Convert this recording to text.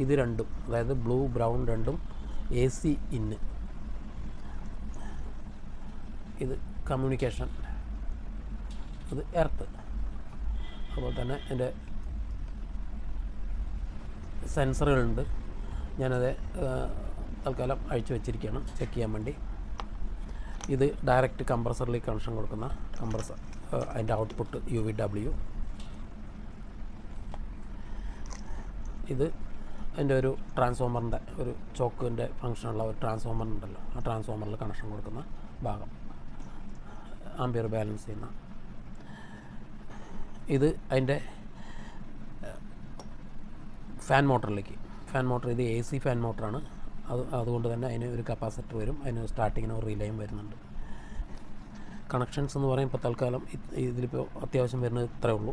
ഇത് രണ്ടും, അതായത് ബ്ലൂ ബ്രൗൺ രണ്ടും AC ഇന്ന്. ഇത് കമ്മ്യൂണിക്കേഷൻ, ഇത് എർത്ത്. അതുപോലെ തന്നെ എൻ്റെ സെൻസറുകളുണ്ട്. ഞാനത് തൽക്കാലം അഴിച്ചു വെച്ചിരിക്കുകയാണ് ചെക്ക് ചെയ്യാൻ വേണ്ടി. ഇത് ഡയറക്റ്റ് കംപ്രസറിലേക്ക് കണക്ഷൻ കൊടുക്കുന്ന കംപ്രസർ, അതിൻ്റെ ഔട്ട്പുട്ട് UVW. ഇത് അതിൻ്റെ ഒരു ട്രാൻസ്ഫോമറിൻ്റെ ഒരു ചോക്കിൻ്റെ ഫങ്ഷനുള്ള ഒരു ട്രാൻസ്ഫോമർ ഉണ്ടല്ലോ, ആ ട്രാൻസ്ഫോമറിൽ കണക്ഷൻ കൊടുക്കുന്ന ഭാഗം, ആംപിയർ ബാലൻസ് ചെയ്യുന്ന. ഇത് അതിൻ്റെ ഫാൻ മോട്ടറിലേക്ക്, ഫാൻ മോട്ടർ ഇത് AC ഫാൻ മോട്ടറാണ്. അതുകൊണ്ട് തന്നെ അതിന് ഒരു കപ്പാസിറ്റർ വരും, അതിന് സ്റ്റാർട്ടിങ്ങിന് ഒരു റിലേയും വരുന്നുണ്ട്. കണക്ഷൻസ് എന്ന് പറയുമ്പോൾ തൽക്കാലം ഇതിലിപ്പോൾ അത്യാവശ്യം വരുന്നത് ഇത്രയേ ഉള്ളൂ.